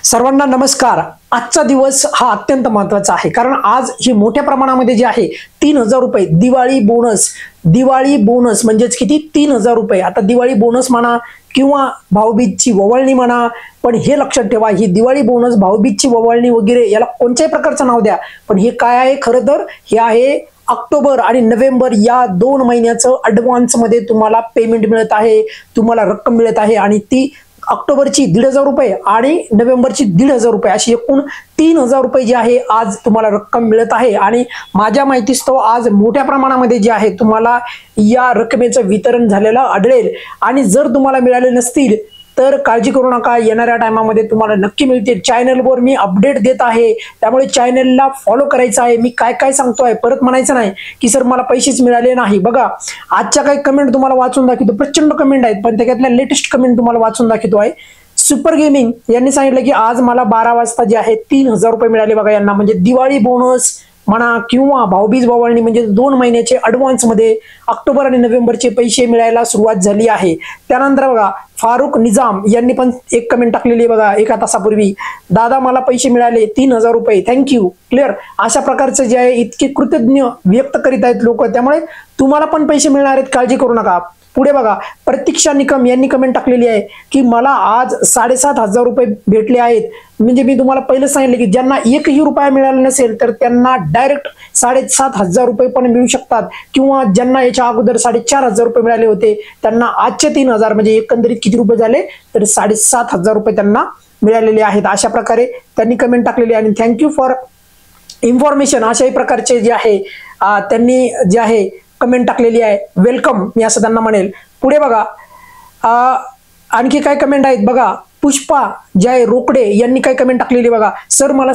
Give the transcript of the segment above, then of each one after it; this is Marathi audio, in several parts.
सर्वांना नमस्कार। आजचा दिवस हा अत्यंत महत्त्वाचा आहे, कारण आज ही मोठ्या प्रमाणामध्ये जे आहे 3000 रुपये दिवाळी बोनस म्हणजेच किती 3000 रुपये। आता दिवाळी बोनस म्हणा किंवा भाऊबीजची ववळणी म्हणा, पण हे लक्षात ठेवा, ही दिवाळी बोनस भाऊबीजची ववळणी वगैरे याला कोणत्याही प्रकारचं नाव द्या, पण हे काय आहे खरं तर हे आहे ऑक्टोबर आणि नोव्हेंबर या 2 महिन्याचं ॲडव्हान्स मध्ये तुम्हाला पेमेंट मिळत आहे, तुम्हाला रक्कम मिळत आहे। आणि ती ऑक्टोबरची 1500 रुपये आणि नोव्हेंबरची 1500 रुपये अशी एकूण 3000 रुपये जे आहे आज तुम्हाला रक्कम मिळत आहे। आणि माझ्या माहितीस्तव आज मोठ्या प्रमाणामध्ये जे आहे तुम्हाला या रकमेचं वितरण झालेलं आढळेल। आणि जर तुम्हाला मिळाले नसतील तर काळजी करू नका, येणाऱ्या टायमामध्ये तुम्हाला नक्की मिळतील। चॅनलवर मी अपडेट देत आहे, त्यामुळे चॅनलला फॉलो करायचं आहे। मी काय काय सांगतोय परत म्हणायचं नाही की सर मला पैसेच मिळाले नाही। बघा आजच्या काही कमेंट तुम्हाला वाचून दाखवतो, प्रचंड कमेंट आहेत, पण त्याच्यातल्या लेटेस्ट कमेंट तुम्हाला वाचून दाखवतो आहे। सुपर गेमिंग यांनी सांगितलं की आज मला 12 वाजता जे आहे 3000 रुपये मिळाले बघा यांना, म्हणजे दिवाळी बोनस म्हणा किंवा भाऊबीज ववळणी म्हणजे 2 महिन्याचे ॲडव्हान्स मध्ये ऑक्टोबर आणि नोव्हेंबरचे पैसे मिळायला सुरुवात झाली आहे। त्यानंतर बघा फारुख निजाम यांनी पण एक कमेंट टाकलेली आहे बघा 1 तासापूर्वी, दादा मला पैसे मिळाले 3000 रुपये, थँक्यू। क्लिअर, अशा प्रकारचं जे आहे इतके कृतज्ञ व्यक्त करीत आहेत लोक, त्यामुळे तुम्हाला पण पैसे मिळणार आहेत, काळजी करू नका। पुढे बघा प्रतीक्षा निकम यांनी कमेंट टाकलेली आहे की मला आज 7500 रुपये भेटले आहेत। म्हणजे मी तुम्हाला पहिलं सांगितलं की ज्यांना 1ही रुपया मिळाला नसेल तर त्यांना डायरेक्ट 7500 रुपये पण मिळू शकतात, किंवा ज्यांना याच्या अगोदर 4500 रुपये मिळाले होते त्यांना आजचे 3000 म्हणजे एकंदरीत किती रुपये झाले तर 7500 रुपये त्यांना मिळालेले आहेत। अशा प्रकारे त्यांनी कमेंट टाकलेली आहे आणि थँक्यू फॉर इन्फॉर्मेशन अशाही प्रकारचे जे आहे त्यांनी जे आहे कमेंट टाकलेली आहे, वेलकम मी असं त्यांना म्हणेल। पुढे बघा आणखी काय कमेंट आहेत बघा, पुष्पा जय रोकडे यांनी काय कमेंट टाकलेली बघा, सर मला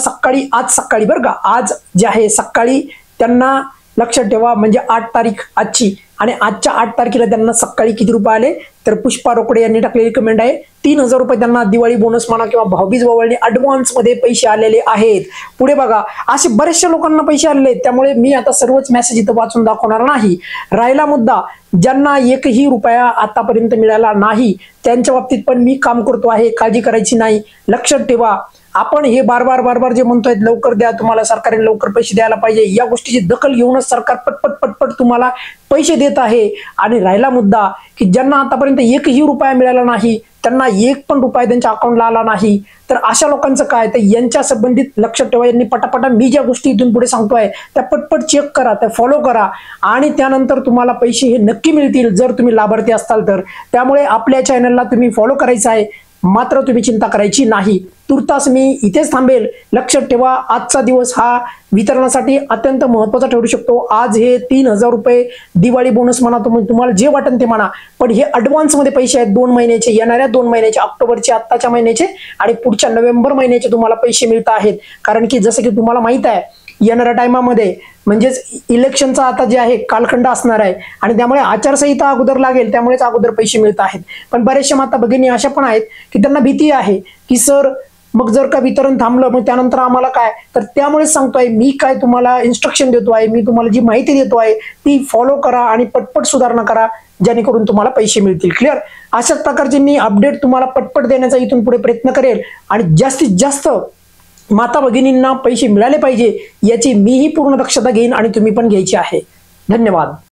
आज सकाळी बरं का, आज जे आहे सकाळी त्यांना लक्षात ठेवा म्हणजे 8 तारीख आजची, आणि आजच्या 8 तारखेला त्यांना सकाळी किती रुपये आले तर पुष्पा रोकडे यांनी टाकलेली कमेंट आहे 3000 रुपये त्यांना दिवाळी बोनस म्हणा किंवा भाऊबीज ववळणी ॲडव्हान्स मध्ये पैसे आलेले आहेत। पुढे बघा असे बरेचशा लोकांना पैसे आलेले आहेत, त्यामुळे मी आता सर्वच मेसेज इथं वाचून दाखवणार नाही। राहिला मुद्दा ज्यांना 1ही रुपया आतापर्यंत मिळाला नाही त्यांच्या बाबतीत पण मी काम करतो आहे, काळजी करायची नाही। लक्षात ठेवा आपण हे बार जे म्हणतोय लवकर द्या, तुम्हाला सरकारने लवकर पैसे द्यायला पाहिजे, या गोष्टीची दखल घेऊनच सरकार पटपट तुम्हाला पैसे देत आहे। आणि राहिला मुद्दा की ज्यांना आतापर्यंत 1ही रुपया मिळाला नाही त्यांना 1 पण रुपया त्यांच्या अकाउंटला आला नाही, तर अशा लोकांचं काय तर यांच्या संबंधित लक्षात ठेवा, यांनी पटापटा मी ज्या गोष्टी इथून पुढे सांगतोय त्या पटपट चेक करा, त्या फॉलो करा, आणि त्यानंतर तुम्हाला पैसे हे नक्की मिळतील जर तुम्ही लाभार्थी असाल तर। त्यामुळे आपल्या चॅनलला तुम्ही फॉलो करायचं आहे, मात्र तुम्ही चिंता करायची नाही। तुर्तास मी इथेच थांबेल। लक्षात ठेवा आजचा दिवस हा वितरणासाठी अत्यंत महत्त्वाचा ठरू शकतो। आज हे 3000 रुपये दिवाळी बोनस म्हणा, तुम्हाला जे वाटेल ते म्हणा, पण हे ॲडव्हान्स मध्ये पैसे आहेत 2 महिन्याचे, येणाऱ्या 2 महिन्याचे, ऑक्टोबरचे आत्ताच्या महिन्याचे आणि पुढच्या नोव्हेंबर महिन्याचे तुम्हाला पैसे मिळत आहेत। कारण की जसं की तुम्हाला माहित आहे येणाऱ्या टायमामध्ये म्हणजेच इलेक्शनचा आता जे आहे कालखंड असणार आहे, आणि त्यामुळे आचारसंहिता अगोदर लागेल, त्यामुळेच अगोदर पैसे मिळत आहेत। पण बरेचशा माता भगिनी अशा पण आहेत की त्यांना भीती आहे की सर मग जर का वितरण थांबलं मग त्यानंतर आम्हाला काय, तर त्यामुळेच सांगतोय मी काय तुम्हाला इन्स्ट्रक्शन देतो आहे, मी तुम्हाला जी माहिती देतो आहे ती फॉलो करा आणि पटपट सुधारणा करा, जेणेकरून तुम्हाला पैसे मिळतील। क्लिअर, अशाच प्रकारचे मी अपडेट तुम्हाला पटपट देण्याचा इथून पुढे प्रयत्न करेल, आणि जास्तीत जास्त माता भगिनींना पैसे मिळाले पाहिजे याची मीही पूर्ण दक्षता घेईन आणि तुम्ही पण घ्यायची आहे। धन्यवाद।